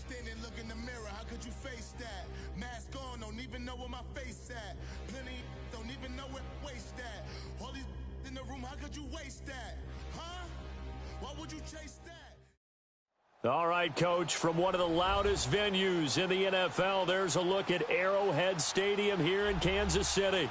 Standing, look in the mirror, how could you face that? Mask on, don't even know where my face at. Plenty don't even know where waste at. All these in the room, how could you waste that? Huh? Why would you chase that? All right, Coach, from one of the loudest venues in the NFL, there's a look at Arrowhead Stadium here in Kansas City.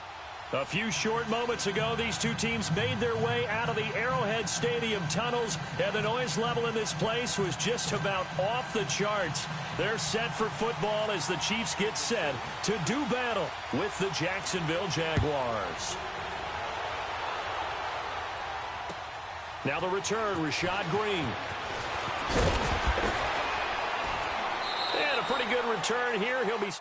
A few short moments ago, these two teams made their way out of the Arrowhead Stadium tunnels, and the noise level in this place was just about off the charts. They're set for football as the Chiefs get set to do battle with the Jacksonville Jaguars. Now the return, Rashad Green. And a pretty good return here. He'll be...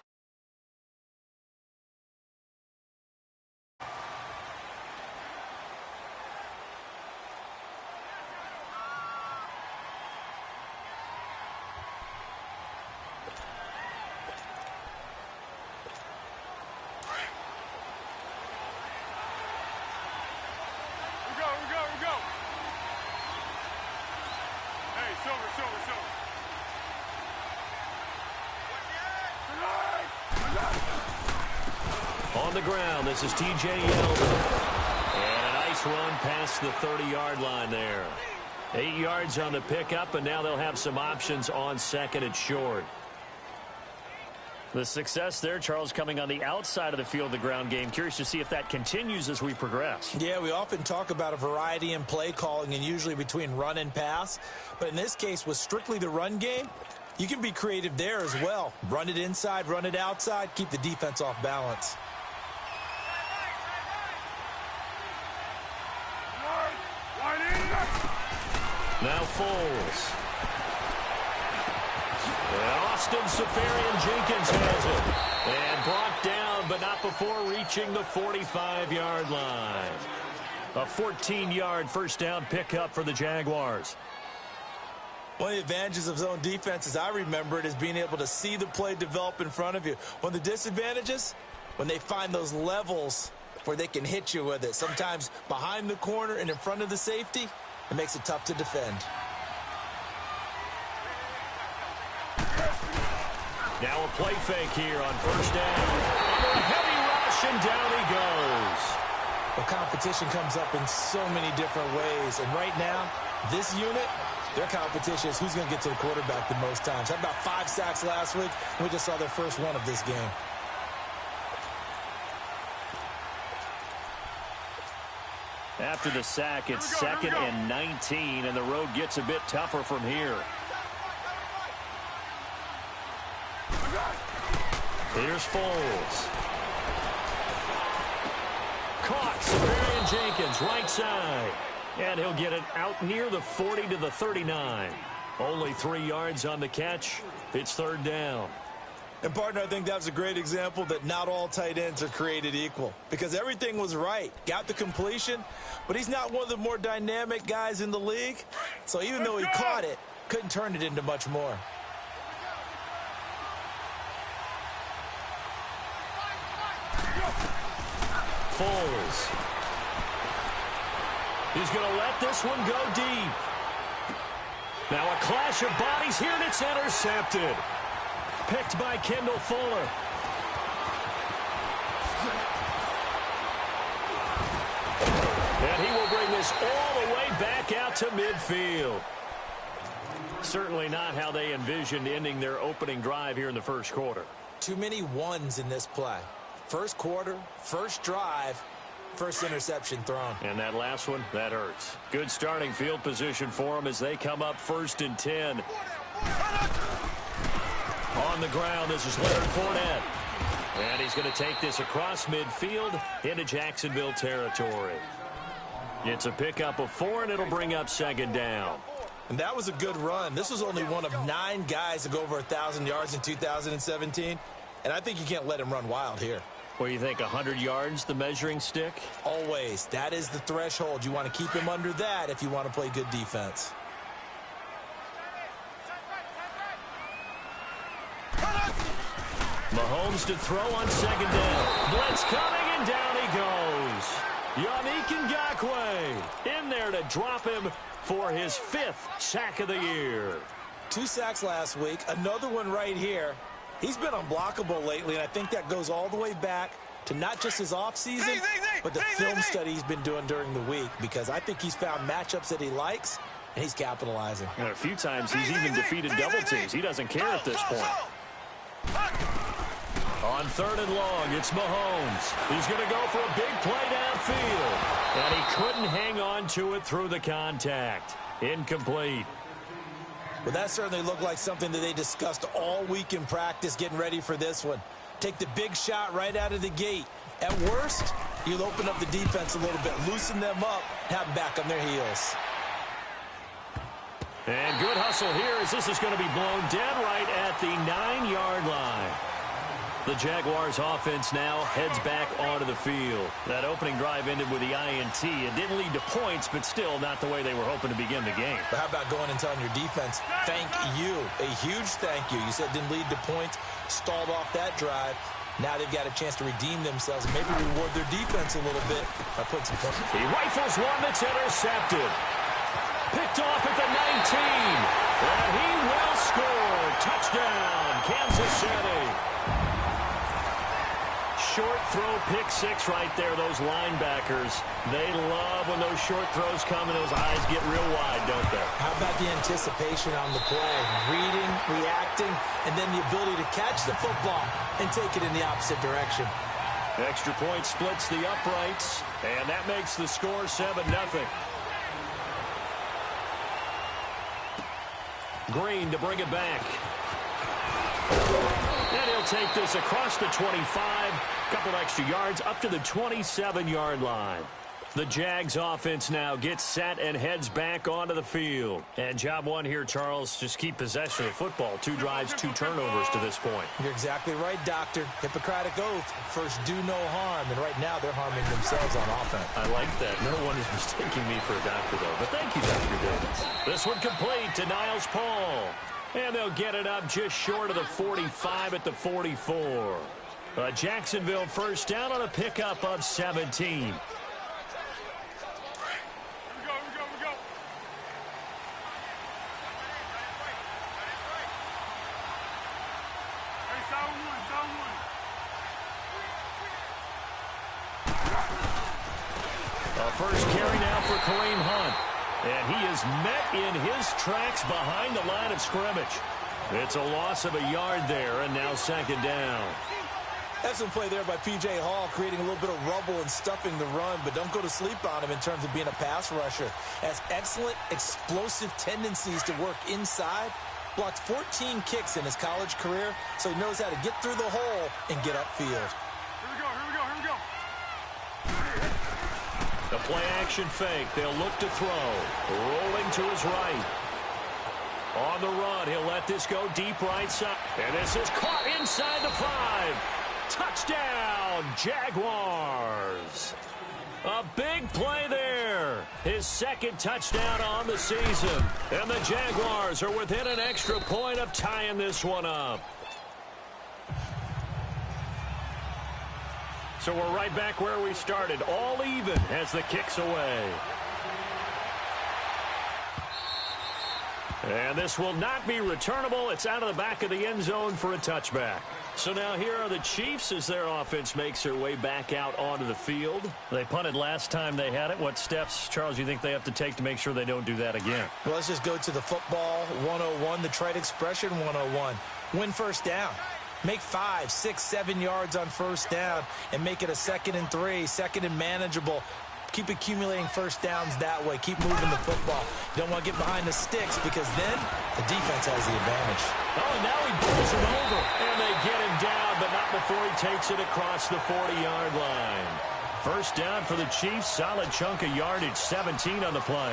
On the ground, this is T.J. Yeldon. And a nice run past the 30-yard line there. 8 yards on the pickup, and now they'll have some options on second and short. The success there, Charles, coming on the outside of the field, the ground game. Curious to see if that continues as we progress. Yeah, we often talk about a variety in play calling and usually between run and pass. But in this case, with strictly the run game, you can be creative there as well. Run it inside, run it outside, keep the defense off balance. Now Foles. And Austin Safarian-Jenkins has it. And brought down, but not before reaching the 45-yard line. A 14-yard first down pickup for the Jaguars. One of the advantages of zone defense, as I remember it, is being able to see the play develop in front of you. One of the disadvantages, when they find those levels where they can hit you with it. Sometimes behind the corner and in front of the safety, it makes it tough to defend. Now a play fake here on first down. A heavy rush, and down he goes. Well, competition comes up in so many different ways. And right now, this unit, their competition is who's going to get to the quarterback the most times. Had about 5 sacks last week, and we just saw their first one of this game. After the sack, it's second and 19, and the road gets a bit tougher from here. Here's Foles. Caught. Safarian-Jenkins, right side. And he'll get it out near the 40 to the 39. Only 3 yards on the catch. It's third down. And, partner, I think that's a great example that not all tight ends are created equal. Because everything was right. Got the completion, but he's not one of the more dynamic guys in the league. So even though he caught it, couldn't turn it into much more. Foles. He's going to let this one go deep. Now a clash of bodies here, and it's intercepted. Picked by Kendall Fuller. And he will bring this all the way back out to midfield. Certainly not how they envisioned ending their opening drive here in the first quarter. Too many ones in this play. First quarter, first drive, first interception thrown. And that last one, that hurts. Good starting field position for them as they come up first and 10. On the ground, this is Leonard Fournette. And he's going to take this across midfield into Jacksonville territory. It's a pickup of 4, and it'll bring up second down. And that was a good run. This was only one of 9 guys to go over 1,000 yards in 2017. And I think you can't let him run wild here. What do you think, 100 yards, the measuring stick? Always. That is the threshold. You want to keep him under that if you want to play good defense. Mahomes to throw on second down. Blitz coming, and down he goes. Yannick Ngakoue in there to drop him for his 5th sack of the year. 2 sacks last week, another one right here. He's been unblockable lately, and I think that goes all the way back to not just his offseason, but the film study he's been doing during the week, because I think he's found matchups that he likes, and he's capitalizing. And a few times he's even defeated double teams. He doesn't care at this point. On 3rd and long, it's Mahomes. He's going to go for a big play downfield, and he couldn't hang on to it through the contact. Incomplete. Well, that certainly looked like something that they discussed all week in practice getting ready for this one. Take the big shot right out of the gate. At worst, you'll open up the defense a little bit, loosen them up, have them back on their heels. And good hustle here as this is going to be blown dead right at the 9-yard line. The Jaguars offense now heads back onto the field. That opening drive ended with the INT. It didn't lead to points, but still not the way they were hoping to begin the game. But how about going and telling your defense, thank you, a huge thank you. You said it didn't lead to points, stalled off that drive. Now they've got a chance to redeem themselves and maybe reward their defense a little bit by putting some points. He rifles one that's intercepted. Picked off at the 19. And he will score. Touchdown, Kansas City. Short throw, pick 6 right there. Those linebackers, they love when those short throws come and those eyes get real wide, don't they? How about the anticipation on the play? Reading, reacting, and then the ability to catch the football and take it in the opposite direction. Extra point splits the uprights, and that makes the score 7-0. Green to bring it back. And he'll take this across the 25. Couple extra yards up to the 27-yard line. The Jags offense now gets set and heads back onto the field. And job one here, Charles, just keep possession of the football. 2 drives, 2 turnovers to this point. You're exactly right, Doctor. Hippocratic oath. First, do no harm. And right now, they're harming themselves on offense. I like that. No one is mistaking me for a doctor, though. But thank you, Dr. Davis. This one complete to Niles Paul. And they'll get it up just short of the 45 at the 44. Jacksonville first down on a pickup of 17. First carry now for Kareem Hunt. And he is met in his tracks behind the line of scrimmage. It's a loss of a yard there, and now 2nd down. Excellent play there by P.J. Hall, creating a little bit of rubble and stuffing the run, but don't go to sleep on him in terms of being a pass rusher. Has excellent, explosive tendencies to work inside. Blocked 14 kicks in his college career, so he knows how to get through the hole and get upfield. Here we go. The play-action fake. They'll look to throw. Rolling to his right. On the run, he'll let this go deep right side. And this is caught inside the 5. Touchdown, Jaguars. A big play there. His 2nd touchdown on the season. And the Jaguars are within an extra point of tying this one up. So we're right back where we started, all even as the kick's away. And this will not be returnable. It's out of the back of the end zone for a touchback. So now here are the Chiefs as their offense makes their way back out onto the field. They punted last time they had it. What steps, Charles, do you think they have to take to make sure they don't do that again? Well, let's just go to the football 101, the trade expression 101. Win first down. Make 5, 6, 7 yards on first down and make it a 2nd and 3, 2nd and manageable. Keep accumulating first downs that way. Keep moving the football. You don't want to get behind the sticks because then the defense has the advantage. Oh, and now he pulls it over. And they get him down, but not before he takes it across the 40-yard line. First down for the Chiefs. Solid chunk of yardage. 17 on the play.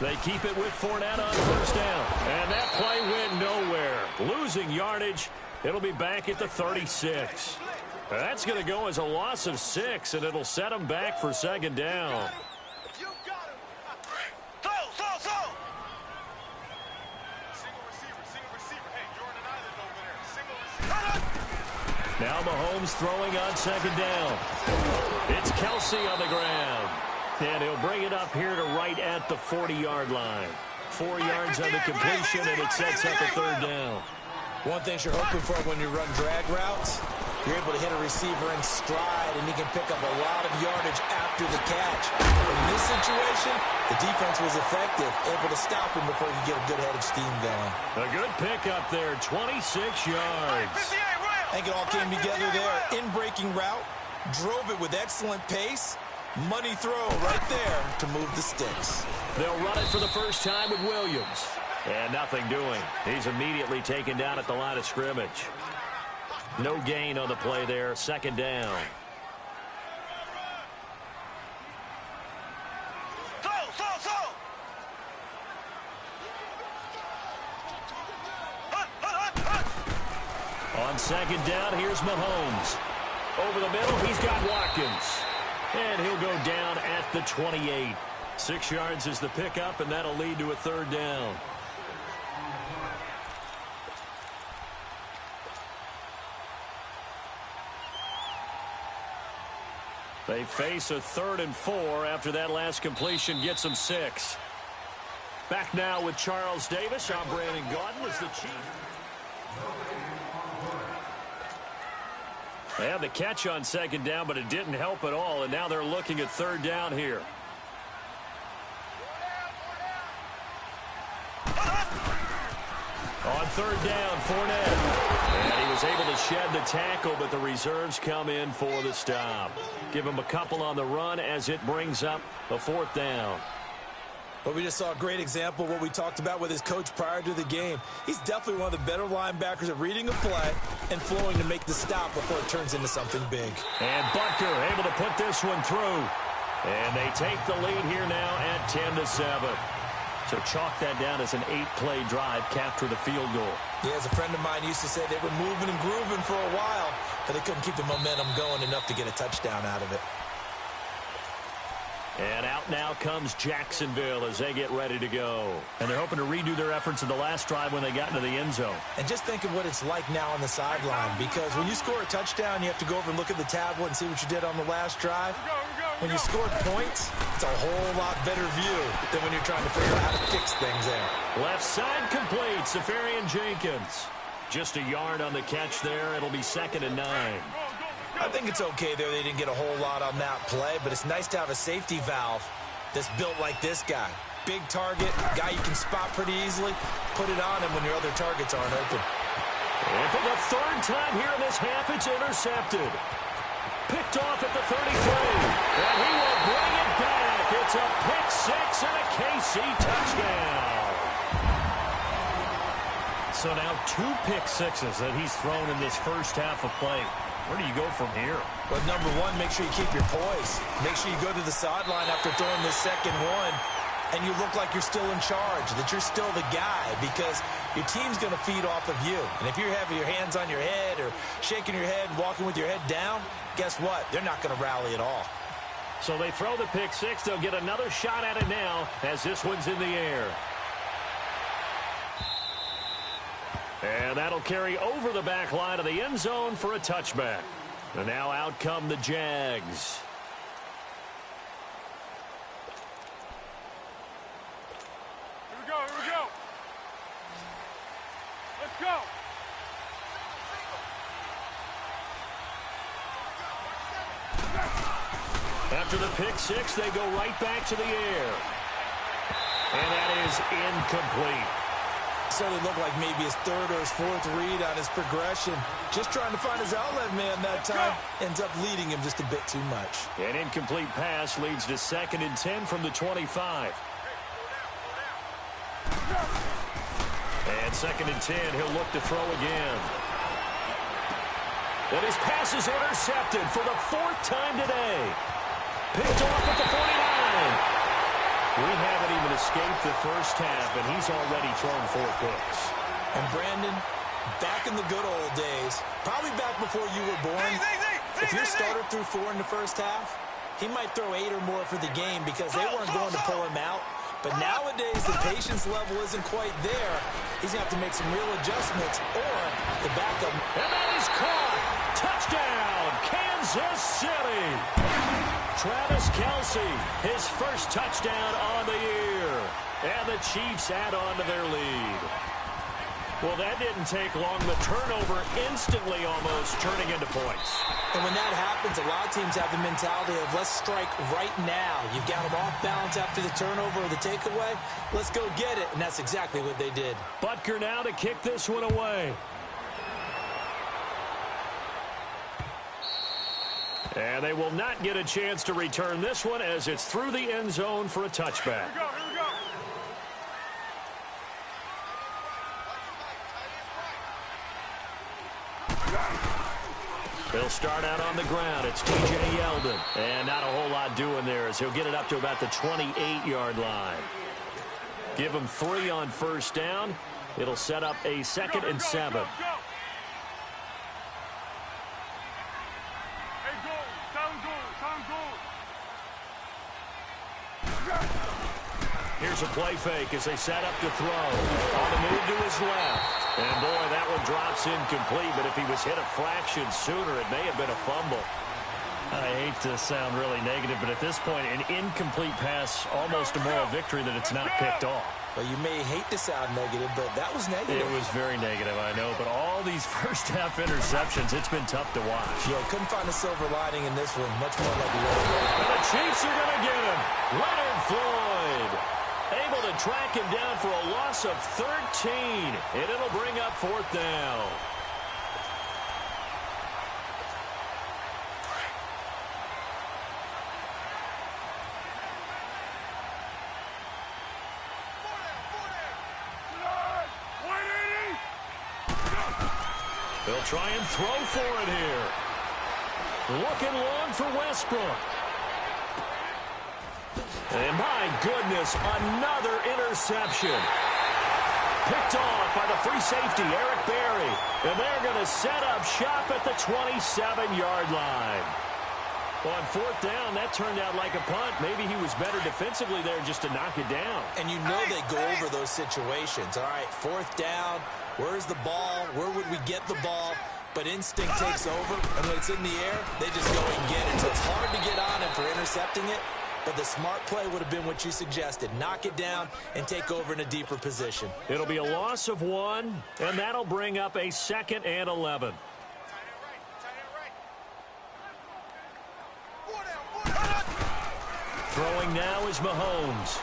They keep it with Fournette on first down. And that play went nowhere. Losing yardage. It'll be back at the 36. That's going to go as a loss of 6, and it'll set them back for 2nd down. Now Mahomes throwing on second down. It's Kelsey on the ground. And he'll bring it up here to right at the 40-yard line. 4 yards on the completion, and it sets up a third down. One thing you're hoping for when you run drag routes, you're able to hit a receiver in stride, and he can pick up a lot of yardage after the catch. In this situation, the defense was effective, able to stop him before he could get a good head of steam going. A good pickup there, 26 yards. I think it all came together there. In-breaking route, drove it with excellent pace. Money throw right there to move the sticks. They'll run it for the first time with Williams. And nothing doing. He's immediately taken down at the line of scrimmage. No gain on the play there. Second down. On second down, here's Mahomes. Over the middle, he's got Watkins. And he'll go down at the 28. 6 yards is the pickup, and that'll lead to a third down. They face a 3rd and 4 after that last completion gets them 6. Back now with Charles Davis. I'm Brandon Gaudin as the Chief. They had the catch on second down, but it didn't help at all, and now they're looking at third down here. On third down, Fournette. And he was able to shed the tackle, but the reserves come in for the stop. Give him a couple on the run as it brings up a 4th down. But we just saw a great example of what we talked about with his coach prior to the game. He's definitely one of the better linebackers at reading a play and flowing to make the stop before it turns into something big. And Butker able to put this one through. And they take the lead here now at 10-7. So chalk that down as an 8-play drive, capture the field goal. Yeah, as a friend of mine used to say, they were moving and grooving for a while, but they couldn't keep the momentum going enough to get a touchdown out of it. And out now comes Jacksonville as they get ready to go. And they're hoping to redo their efforts in the last drive when they got into the end zone. And just think of what it's like now on the sideline, because when you score a touchdown, you have to go over and look at the tablet and see what you did on the last drive. When you scored points, it's a whole lot better view than when you're trying to figure out how to fix things there. Left side complete, Safarian Jenkins. Just a yard on the catch there. It'll be 2nd and 9. I think it's okay there. They didn't get a whole lot on that play, but it's nice to have a safety valve that's built like this guy. Big target, guy you can spot pretty easily. Put it on him when your other targets aren't open. And for the 3rd time here in this half, it's intercepted. Picked off at the 33. And he will bring it back. It's a pick 6 and a KC touchdown. So now 2 pick sixes that he's thrown in this first half of play. Where do you go from here? But number one, make sure you keep your poise. Make sure you go to the sideline after throwing this second one, and you look like you're still in charge, that you're still the guy, because your team's going to feed off of you. And if you're having your hands on your head or shaking your head and walking with your head down, guess what? They're not going to rally at all. So they throw the pick 6. They'll get another shot at it now as this one's in the air. And that'll carry over the back line of the end zone for a touchback. And now out come the Jags. Here we go, here we go. Let's go. After the pick 6, they go right back to the air. And that is incomplete. Certainly looked like maybe his 3rd or his 4th read on his progression. Just trying to find his outlet man that time. Ends up leading him just a bit too much. An incomplete pass leads to 2nd and 10 from the 25. And 2nd and 10, he'll look to throw again. And his pass is intercepted for the 4th time today. Picked off at the 49. We haven't even escaped the first half, and he's already thrown 4 picks. And Brandon, back in the good old days, probably back before you were born, if your starter threw 4 in the first half, he might throw 8 or more for the game because they weren't going to pull him out. But nowadays, the patience level isn't quite there. He's going to have to make some real adjustments or the backup. And that is caught. City. Travis Kelce, his first touchdown on the year. And the Chiefs add on to their lead. Well, that didn't take long. The turnover instantly almost turning into points. And when that happens, a lot of teams have the mentality of let's strike right now. You've got them off balance after the turnover or the takeaway. Let's go get it. And that's exactly what they did. Butker now to kick this one away. And they will not get a chance to return this one as it's through the end zone for a touchback. Here we go, here we go. They'll start out on the ground. It's T.J. Yeldon. And not a whole lot doing there as he'll get it up to about the 28-yard line. Give him 3 on first down. It'll set up a 2nd and 7. Go. Hey, go. Sound go. Here's a play fake as they set up to throw. On the move to his left. And, boy, that one drops incomplete, but if he was hit a fraction sooner, it may have been a fumble. I hate to sound really negative, but at this point, an incomplete pass, almost a moral victory that it's not picked off. Well, you may hate to sound negative, but that was negative. It was very negative, I know, but all these first-half interceptions, it's been tough to watch. Yeah, couldn't find a silver lining in this one. Much more like a And the Chiefs are going to get him. Leonard Floyd. Able to track him down for a loss of 13, and it'll bring up 4th down. They'll try and throw for it here. Looking long for Westbrook. And my goodness, another interception. Picked off by the free safety, Eric Berry. And they're going to set up shop at the 27-yard line. On 4th down, that turned out like a punt. Maybe he was better defensively there just to knock it down. And you know they go over those situations. All right, 4th down, where's the ball? Where would we get the ball? But instinct takes over, and when it's in the air, they just go and get it. So it's hard to get on him for intercepting it. But the smart play would have been what you suggested. Knock it down and take over in a deeper position. It'll be a loss of 1, and that'll bring up a 2nd and 11. Throwing now is Mahomes.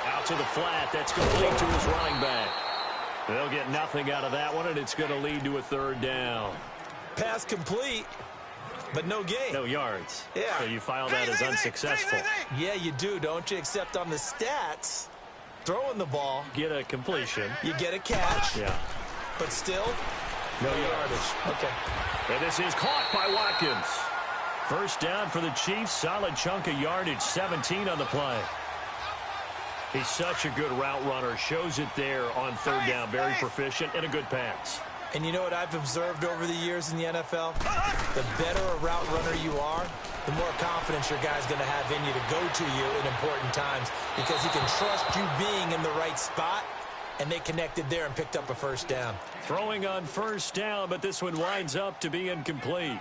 Out to the flat. That's going to lead to his running back. They'll get nothing out of that one, and it's going to lead to a 3rd down. Pass complete. But no gain. No yards. Yeah. So you file that as unsuccessful. Yeah, you do, don't you? Except on the stats, throwing the ball. Get a completion. You get a catch. Yeah. But still, no yardage. Okay. And this is caught by Watkins. First down for the Chiefs. Solid chunk of yardage. 17 on the play. He's such a good route runner. Shows it there on 3rd down. Very proficient and a good pass. And you know what I've observed over the years in the NFL? The better a route runner you are, the more confidence your guy's going to have in you to go to you in important times because he can trust you being in the right spot, and they connected there and picked up a 1st down. Throwing on 1st down, but this one winds up to be incomplete.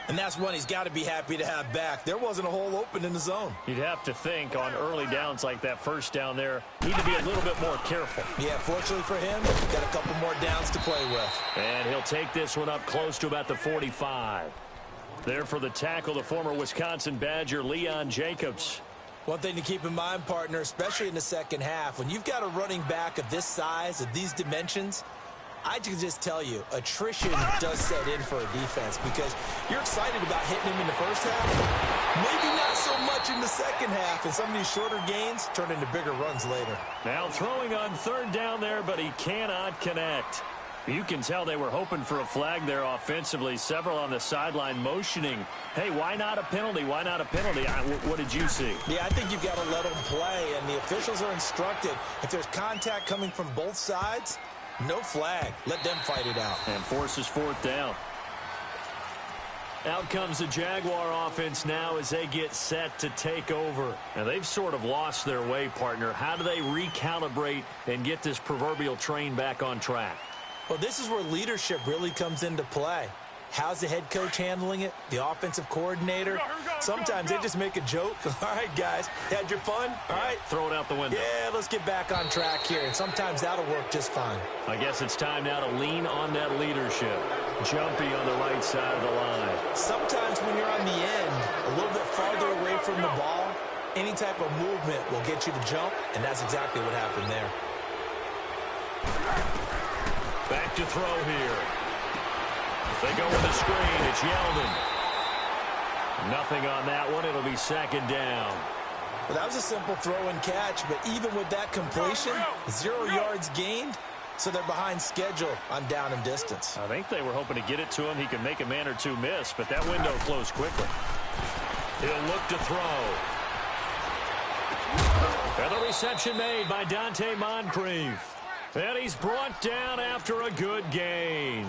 And that's one he's got to be happy to have back. There wasn't a hole open in the zone. You'd have to think on early downs like that 1st down there, need to be a little bit more careful. Yeah, fortunately for him, got a couple more downs to play with. And he'll take this one up close to about the 45. There for the tackle, the former Wisconsin Badger, Leon Jacobs. One thing to keep in mind, partner, especially in the 2nd half, when you've got a running back of this size, of these dimensions, I can just tell you, attrition does set in for a defense because you're excited about hitting him in the 1st half. Maybe not so much in the 2nd half, and some of these shorter gains turn into bigger runs later. Now throwing on 3rd down there, but he cannot connect. You can tell they were hoping for a flag there offensively. Several on the sideline motioning, hey, why not a penalty? Why not a penalty? What did you see? Yeah, I think you've got to let them play, and the officials are instructed. If there's contact coming from both sides, no flag. Let them fight it out. And forces 4th down. Out comes the Jaguar offense now as they get set to take over. And they've sort of lost their way, partner. How do they recalibrate and get this proverbial train back on track? Well, this is where leadership really comes into play. How's the head coach handling it? The offensive coordinator? Sometimes they just make a joke. All right, guys, had your fun? All right. Throw it out the window. Yeah, let's get back on track here. And sometimes that'll work just fine. I guess it's time now to lean on that leadership. Jumpy on the right side of the line. Sometimes when you're on the end, a little bit farther away from the ball, any type of movement will get you to jump, and that's exactly what happened there. Back to throw here. They go with a screen. It's Yeldon. Nothing on that one. It'll be second down. Well, that was a simple throw and catch, but even with that completion, 0 yards gained, so they're behind schedule on down and distance. I think they were hoping to get it to him. He could make a man or two miss, but that window closed quickly. He'll look to throw. And the reception made by Dante Moncrief. And he's brought down after a good gain.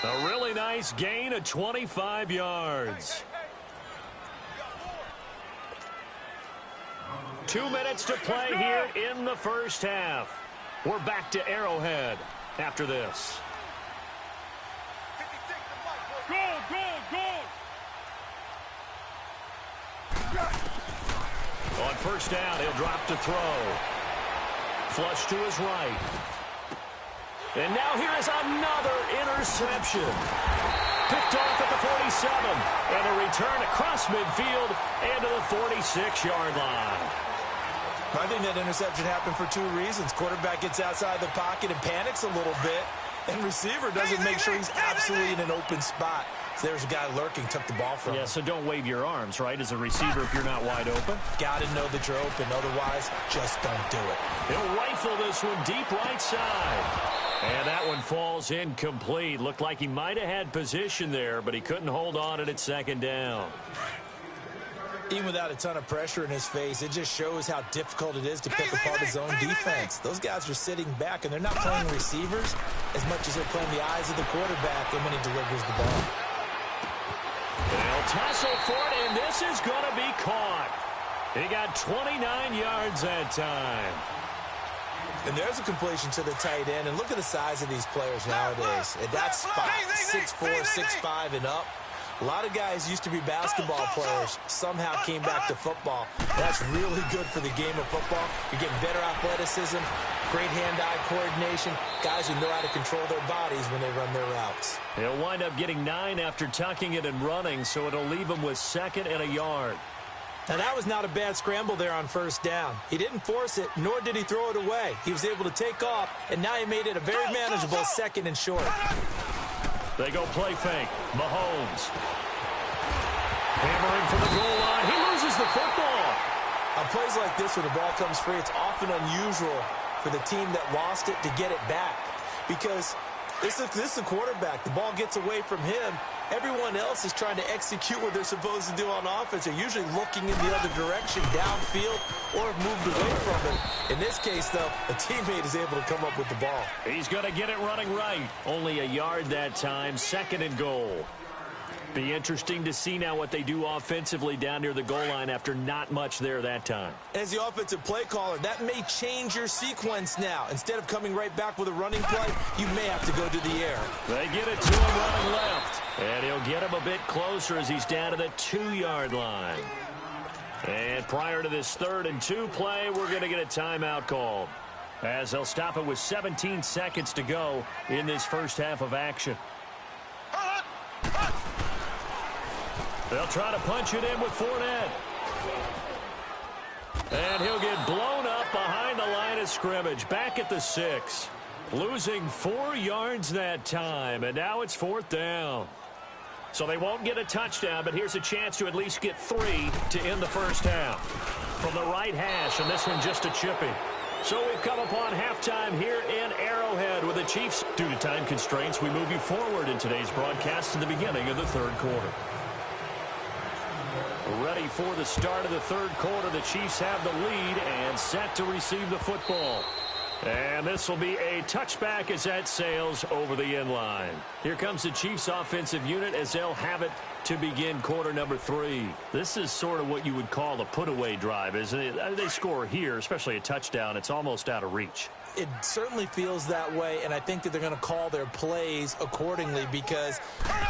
A really nice gain of 25 yards. 2 minutes to play here in the first half. We're back to Arrowhead after this. Goal, goal, goal. On first down, he'll drop to throw. Flush to his right. And now here is another interception. Picked off at the 47. And a return across midfield and to the 46-yard line. I think that interception happened for 2 reasons. Quarterback gets outside the pocket and panics a little bit. And receiver doesn't make sure he's absolutely in an open spot. So there's a guy lurking, took the ball from him. Yeah, so don't wave your arms, right, as a receiver if you're not wide open. Got to know that you're open. Otherwise, just don't do it. He'll rifle this one deep right side. And that one falls incomplete. Looked like he might have had position there, but he couldn't hold on at second down. Even without a ton of pressure in his face, it just shows how difficult it is to pick apart his own defense. Those guys are sitting back, and they're not playing receivers as much as they're playing the eyes of the quarterback and when he delivers the ball. They'll tussle for it, and this is going to be caught. He got 29 yards that time. And there's a completion to the tight end, and look at the size of these players nowadays. At that spot, 6'4", 6'5", and up. A lot of guys used to be basketball players, somehow came back to football. That's really good for the game of football. You're getting better athleticism, great hand-eye coordination, guys who know how to control their bodies when they run their routes. He'll wind up getting 9 after tucking it and running, so it'll leave him with 2nd and a yard. Now, that was not a bad scramble there on first down. He didn't force it, nor did he throw it away. He was able to take off, and now he made it a very manageable 2nd and short. They go play fake. Mahomes. Hammering for the goal line. He loses the football. On plays like this, when the ball comes free, it's often unusual for the team that lost it to get it back. Because this is the quarterback. The ball gets away from him. Everyone else is trying to execute what they're supposed to do on offense. They're usually looking in the other direction, downfield, or have moved away from it. In this case, though, a teammate is able to come up with the ball. He's going to get it running right. Only a yard that time, 2nd and goal. Be interesting to see now what they do offensively down near the goal line after not much there that time. As the offensive play caller, that may change your sequence now. Instead of coming right back with a running play, you may have to go to the air. They get it to him running left. And he'll get him a bit closer as he's down to the 2-yard line. And prior to this 3rd and 2 play, we're going to get a timeout called, as they'll stop it with 17 seconds to go in this first half of action. They'll try to punch it in with Fournette. And he'll get blown up behind the line of scrimmage, back at the 6. Losing 4 yards that time, and now it's 4th down. So they won't get a touchdown, but here's a chance to at least get 3 to end the first half. From the right hash, and this one just a chippy. So we've come upon halftime here in Arrowhead with the Chiefs. Due to time constraints, we move you forward in today's broadcast to the beginning of the 3rd quarter. Ready for the start of the 3rd quarter. The Chiefs have the lead and set to receive the football. And this will be a touchback as that sails over the end line. Here comes the Chiefs offensive unit as they'll have it to begin quarter number 3. This is sort of what you would call a put-away drive, isn't it? They score here, especially a touchdown. It's almost out of reach. it certainly feels that way, and I think that they're going to call their plays accordingly, because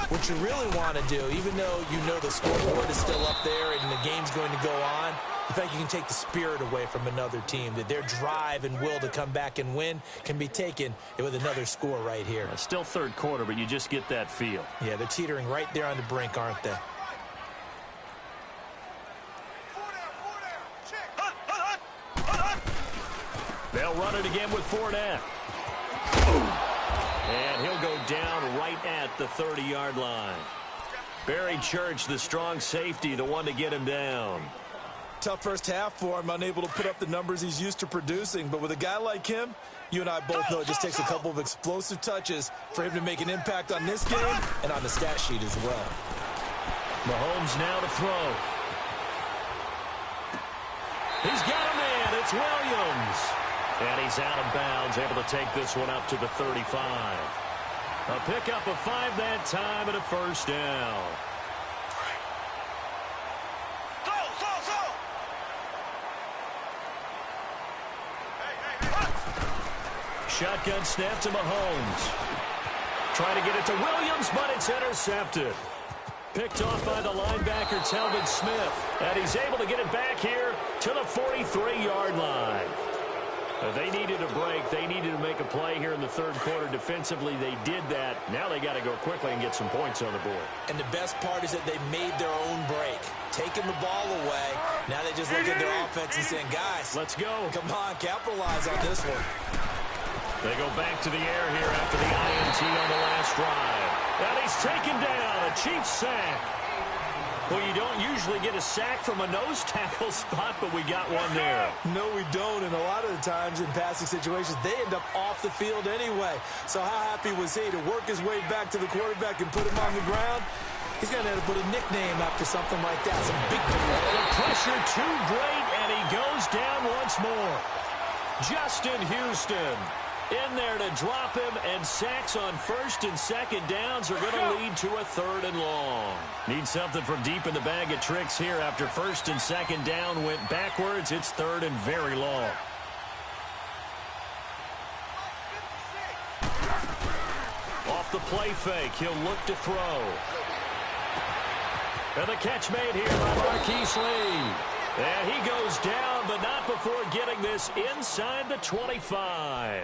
what you really want to do, even though you know the scoreboard is still up there and the game's going to go on, the fact you can take the spirit away from another team, that their drive and will to come back and win can be taken with another score right here. Still third quarter, but you just get that feel. Yeah, they're teetering right there on the brink, aren't they? They'll run it again with Fournette. And he'll go down right at the 30-yard line. Barry Church, the strong safety, the one to get him down. Tough first half for him, unable to put up the numbers he's used to producing. But with a guy like him, you and I both know it just takes a couple of explosive touches for him to make an impact on this game and on the stat sheet as well. Mahomes now to throw. He's got a man. It's Williams. And he's out of bounds, able to take this one up to the 35. A pickup of 5 that time and a first down. Shotgun snap to Mahomes. Trying to get it to Williams, but it's intercepted. Picked off by the linebacker, Telvin Smith. And he's able to get it back here to the 43-yard line. They needed a break. They needed to make a play here in the third quarter. Defensively, they did that. Now they got to go quickly and get some points on the board. And the best part is that they made their own break. Taking the ball away. Now they just look at their offense and saying, guys, let's go. Come on, capitalize on this one. They go back to the air here after the INT on the last drive. And he's taken down. A Chiefs sack. Well, you don't usually get a sack from a nose tackle spot, but we got one there. No, we don't. And a lot of the times in passing situations, they end up off the field anyway. So how happy was he to work his way back to the quarterback and put him on the ground? He's going to have to put a nickname after something like that. Some big the pressure too great, and he goes down once more. Justin Houston in there to drop him, and sacks on first and second downs are going to lead to a third and long. Need something from deep in the bag of tricks here. After first and second down went backwards, it's third and very long. Off the play fake, he'll look to throw. And the catch made here by Marquise Lee. And he goes down, but not before getting this inside the 25.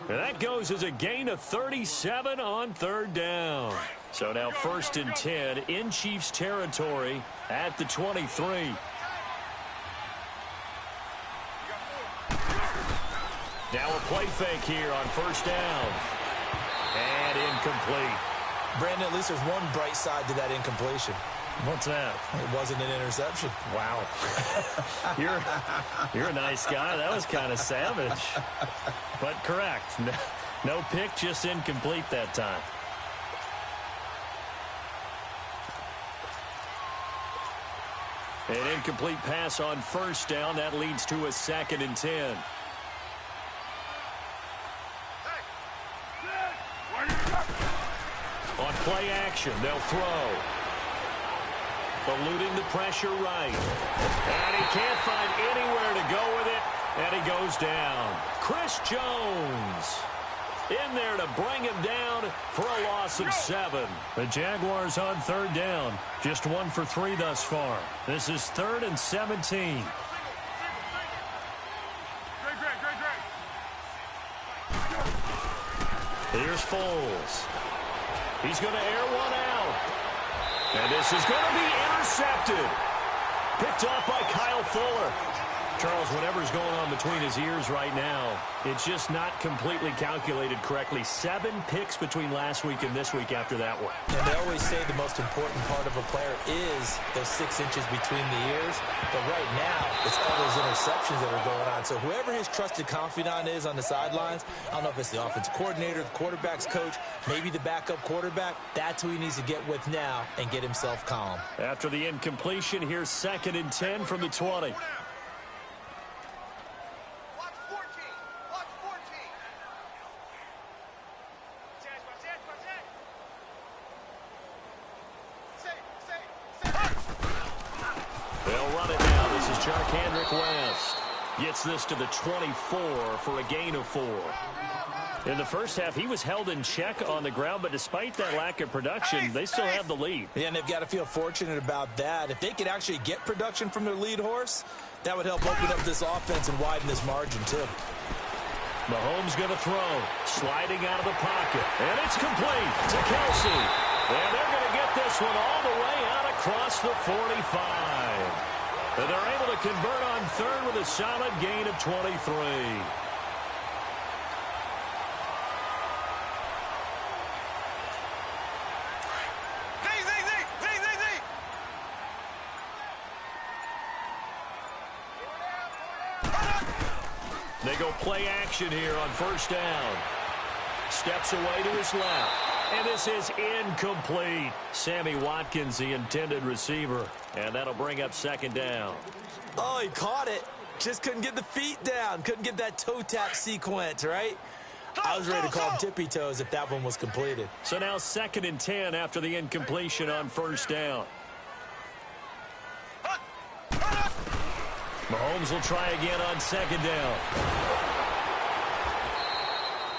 And that goes as a gain of 37 on third down. So now first and 10 in Chiefs territory at the 23. Now a play fake here on first down. And incomplete. Brandon, at least there's one bright side to that incompletion. What's that? It wasn't an interception. Wow. You're a nice guy. That was kind of savage. But correct. No pick, just incomplete that time. An incomplete pass on first down. That leads to a second and 10. On play action, they'll throw. Eluding the pressure right. And he can't find anywhere to go with it. And he goes down. Chris Jones in there to bring him down for a loss of 7. The Jaguars on third down. Just 1 for 3 thus far. This is 3rd and 17. Here's Foles. He's going to air one out. And this is going to be intercepted. Picked off by Kyle Fuller. Charles, whatever's going on between his ears right now, it's just not completely calculated correctly. 7 picks between last week and this week after that one. And they always say the most important part of a player is those 6 inches between the ears. But right now, it's all those interceptions that are going on. So whoever his trusted confidant is on the sidelines, I don't know if it's the offensive coordinator, the quarterback's coach, maybe the backup quarterback, that's who he needs to get with now and get himself calm. After the incompletion, here's 2nd and 10 from the 20. West. Gets this to the 24 for a gain of 4. In the first half, he was held in check on the ground, but despite that lack of production, they still have the lead. Yeah, and they've got to feel fortunate about that. If they could actually get production from their lead horse, that would help open up this offense and widen this margin, too. Mahomes going to throw, sliding out of the pocket, and it's complete to Kelsey. And they're going to get this one all the way out across the 45. And they're able to convert on third with a solid gain of 23. They go play action here on first down. Steps away to his left. And this is incomplete. Sammy Watkins, the intended receiver. And that'll bring up second down. Oh, he caught it. Just couldn't get the feet down. Couldn't get that toe tap sequence, right? I was ready to call him tippy toes if that one was completed. So now 2nd and 10 after the incompletion on first down. Mahomes will try again on second down.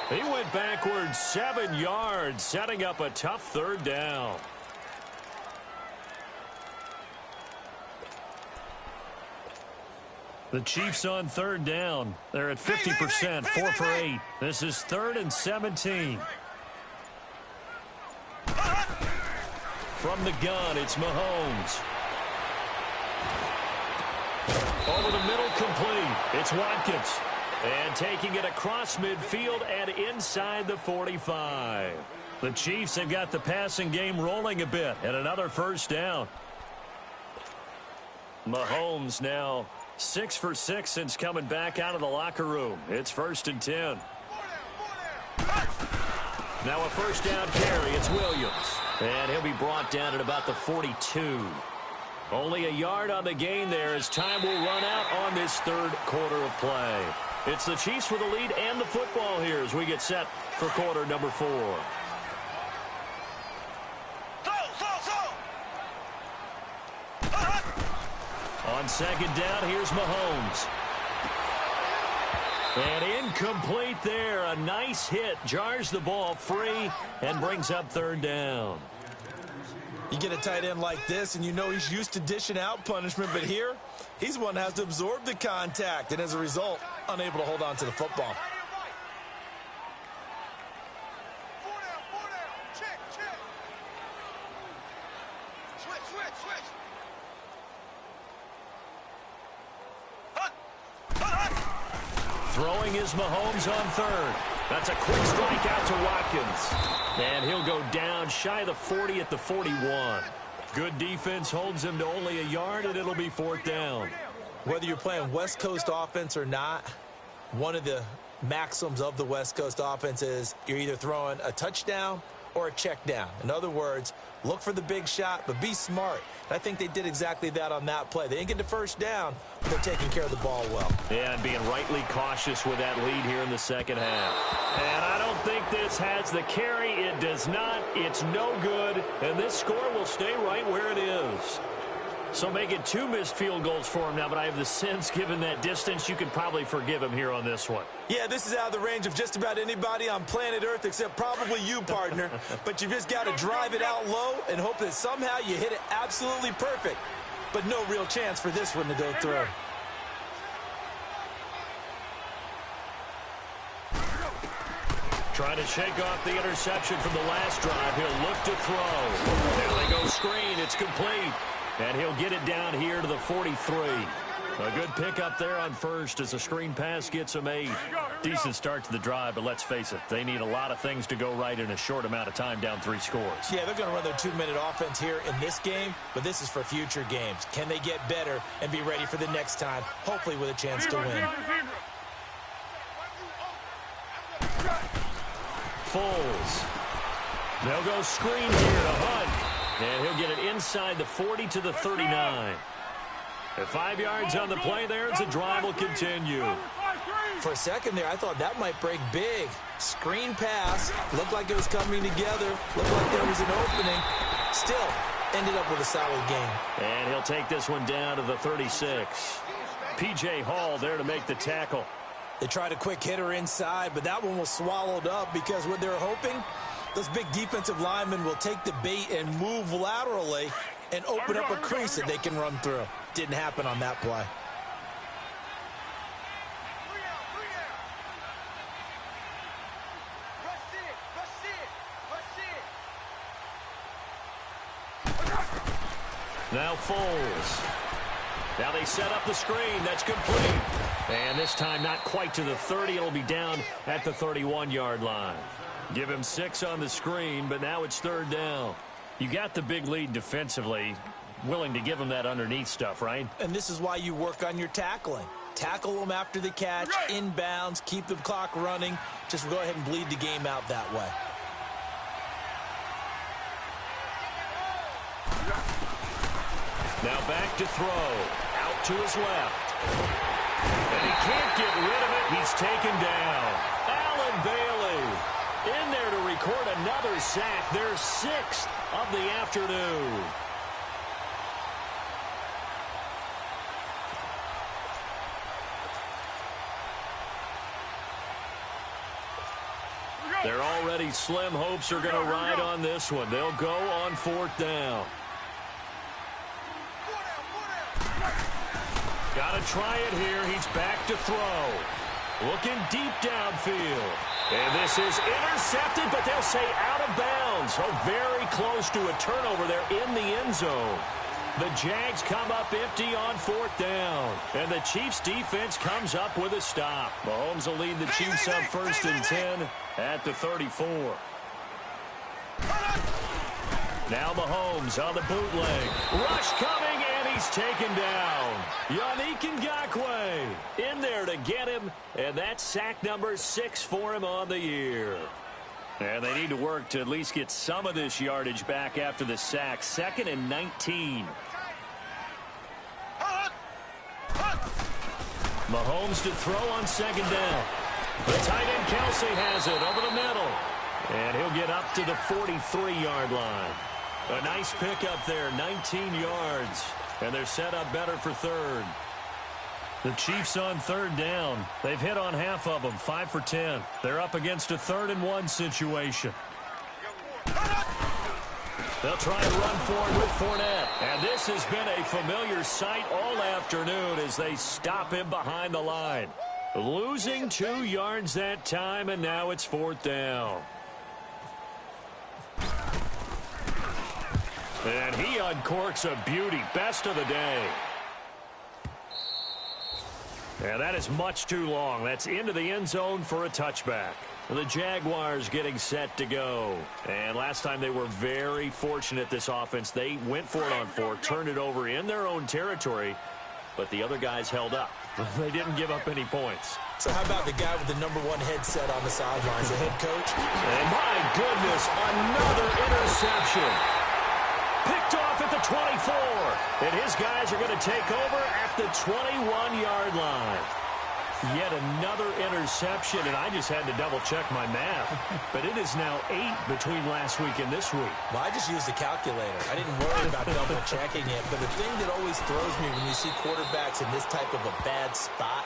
He went backwards 7 yards, setting up a tough third down. The Chiefs on third down. They're at 50%, 4 for 8. This is 3rd and 17. From the gun, it's Mahomes. Over the middle, complete. It's Watkins. And taking it across midfield and inside the 45. The Chiefs have got the passing game rolling a bit. And another first down. Mahomes now 6 for 6 since coming back out of the locker room. It's 1st and 10. Now a first down carry. It's Williams. And he'll be brought down at about the 42. Only a yard on the gain there as time will run out on this third quarter of play. It's the Chiefs with the lead and the football here as we get set for quarter number 4. On second down, here's Mahomes. And incomplete there. A nice hit. Jars the ball free and brings up third down. You get a tight end like this, and you know he's used to dishing out punishment, but here, he's one that has to absorb the contact, and as a result, unable to hold on to the football. Throwing is Mahomes on third. That's a quick strike out to Watkins. And he'll go down shy of the 40 at the 41. Good defense holds him to only a yard, and it'll be 4th down. Whether you're playing West Coast offense or not, one of the maxims of the West Coast offense is you're either throwing a touchdown or a check down. In other words, look for the big shot, but be smart. And I think they did exactly that on that play. They didn't get the first down, but they're taking care of the ball well. Yeah, and being rightly cautious with that lead here in the second half. And I don't think this has the carry. It does not. It's no good. And this score will stay right where it is. So making 2 missed field goals for him now, but I have the sense, given that distance, you could probably forgive him here on this one. Yeah, this is out of the range of just about anybody on planet Earth except probably you, partner. But you've just got to drive it out low and hope that somehow you hit it absolutely perfect. But no real chance for this one to go through. Trying to shake off the interception from the last drive. He'll look to throw. There they go, screen. It's complete. And he'll get it down here to the 43. A good pickup there on first as a screen pass gets him 8. Decent start to the drive, but let's face it, they need a lot of things to go right in a short amount of time, down 3 scores. Yeah, they're going to run their 2-minute offense here in this game, but this is for future games. Can they get better and be ready for the next time, hopefully with a chance to win? Foles. They'll go screen here to Hunt. And he'll get it inside the 40 to the 39. At 5 yards on the play there, as the drive will continue. For a second there, I thought that might break big. Screen pass. Looked like it was coming together. Looked like there was an opening. Still, ended up with a solid game. And he'll take this one down to the 36. P.J. Hall there to make the tackle. They tried a quick hitter inside, but that one was swallowed up because what they're hoping, those big defensive linemen will take the bait and move laterally and open up a crease that they can run through. Didn't happen on that play. Now Foles. Now they set up the screen. That's complete. And this time not quite to the 30. It'll be down at the 31-yard line. Give him 6 on the screen, but now it's 3rd down. You got the big lead defensively. Willing to give them that underneath stuff, right? And this is why you work on your tackling. Tackle them after the catch, inbounds, keep the clock running. Just go ahead and bleed the game out that way. Now back to throw. Out to his left. And he can't get rid of it. He's taken down. Allen Bailey in there to record another sack. Their 6th of the afternoon. They're already slim hopes are going to ride on this one. They'll go on 4th down. Got to try it here. He's back to throw. Looking deep downfield. And this is intercepted, but they'll say out of bounds. Oh, very close to a turnover there in the end zone. The Jags come up empty on 4th down. And the Chiefs defense comes up with a stop. Mahomes will lead the Chiefs up 1st and 10 at the 34. Now Mahomes on the bootleg. Rush coming, and he's taken down. Yannick Ngakoue in there to get him, and that's sack number 6 for him on the year. And they need to work to at least get some of this yardage back after the sack. 2nd and 19. Mahomes to throw on 2nd down. The tight end Kelsey has it over the middle. And he'll get up to the 43-yard line. A nice pickup there, 19 yards. And they're set up better for 3rd. The Chiefs on 3rd down. They've hit on half of them, 5 for 10. They're up against a 3rd and 1 situation. They'll try and run forward with Fournette. And this has been a familiar sight all afternoon as they stop him behind the line. Losing 2 yards that time, and now it's 4th down. And he uncorks a beauty. Best of the day. And that is much too long. That's into the end zone for a touchback. The Jaguars getting set to go. And last time they were very fortunate, this offense. They went for it on 4, turned it over in their own territory, but the other guys held up. They didn't give up any points. So how about the guy with the number 1 headset on the sidelines, the head coach? And my goodness, another interception. Picked off at the 24. And his guys are going to take over at the 21-yard line. Yet another interception, and I just had to double-check my math. But it is now 8 between last week and this week. Well, I just used a calculator. I didn't worry about double-checking it. But the thing that always throws me when you see quarterbacks in this type of a bad spot,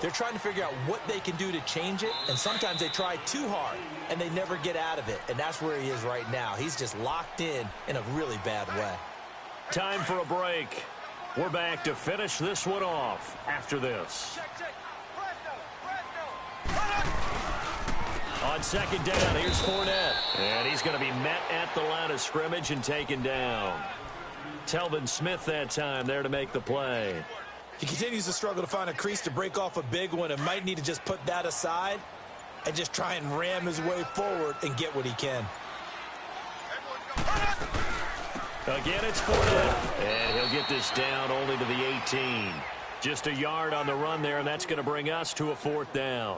they're trying to figure out what they can do to change it, and sometimes they try too hard, and they never get out of it. And that's where he is right now. He's just locked in a really bad way. Time for a break. We're back to finish this one off after this. On 2nd down, here's Fournette. And he's going to be met at the line of scrimmage and taken down. Telvin Smith that time there to make the play. He continues to struggle to find a crease to break off a big one and might need to just put that aside and just try and ram his way forward and get what he can. Again, it's Fournette. And he'll get this down only to the 18. Just a yard on the run there, and that's going to bring us to a 4th down.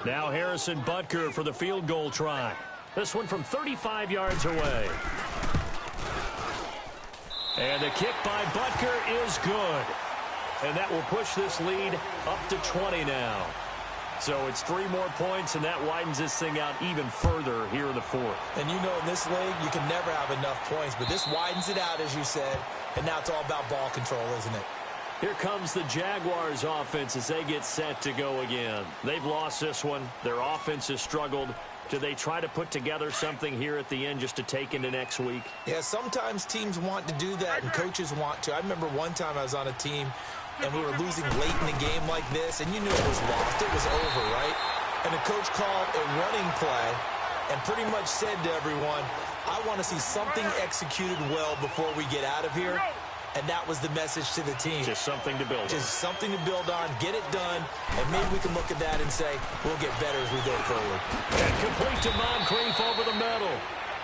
Now Harrison Butker for the field goal try. This one from 35 yards away. And the kick by Butker is good. And that will push this lead up to 20 now. So it's 3 more points, and that widens this thing out even further here in the 4th. And you know, in this league, you can never have enough points, but this widens it out, as you said, and now it's all about ball control, isn't it? Here comes the Jaguars offense as they get set to go again. They've lost this one. Their offense has struggled. Do they try to put together something here at the end just to take into next week? Yeah, sometimes teams want to do that and coaches want to. I remember one time I was on a team and we were losing late in the game like this, and you knew it was lost. It was over, right? And the coach called a running play and pretty much said to everyone, I want to see something executed well before we get out of here. And that was the message to the team. Just something to build on. Just something to build on, get it done, and maybe we can look at that and say, we'll get better as we go forward. And complete to Moncrief over the middle.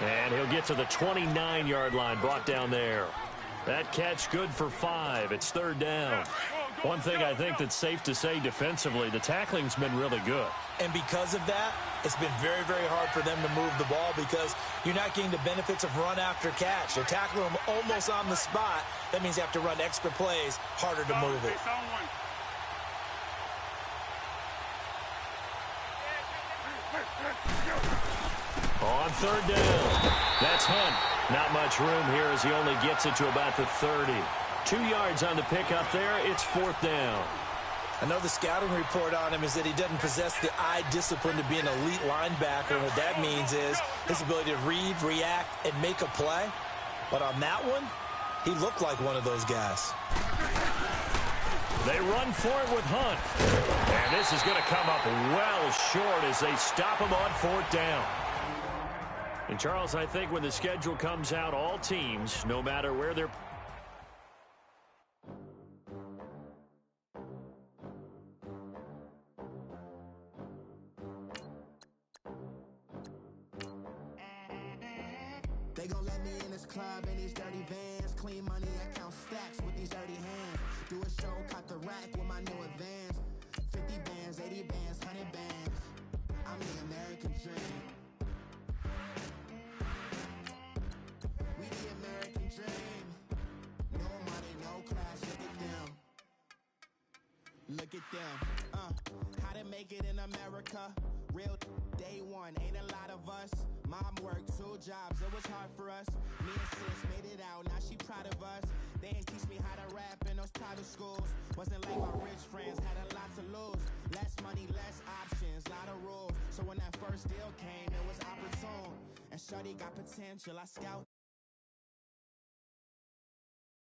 And he'll get to the 29-yard line, brought down there. That catch good for 5. It's third down. One thing I think that's safe to say defensively, the tackling's been really good. And because of that, it's been very, very hard for them to move the ball because you're not getting the benefits of run after catch. They're tackling them almost on the spot. That means you have to run extra plays, harder to move it. On third down, that's Hunt. Not much room here as he only gets it to about the 30. 2 yards on the pickup there. It's fourth down. I know the scouting report on him is that he doesn't possess the eye discipline to be an elite linebacker. And what that means is his ability to read, react, and make a play. But on that one, he looked like one of those guys. They run for it with Hunt. And this is going to come up well short as they stop him on fourth down. And, Charles, I think when the schedule comes out, all teams, no matter where they're... They gon' let me in this club in these dirty vans. Clean money, I count stacks with these dirty hands. Do a show, cut the rack with my new advance. 50 bands, 80 bands, 100 bands. I'm the American dream. We the American dream. No money, no class, look at them. Look at them. How to make it in America. Real day one, ain't a lot of us. Mom worked 2 jobs, it was hard for us. Me and sis made it out, now she proud of us. They didn't teach me how to rap in those private schools. Wasn't like my rich friends, had a lot to lose. Less money, less options, lot of rules. So when that first deal came, it was opportune. And shorty got potential, I scout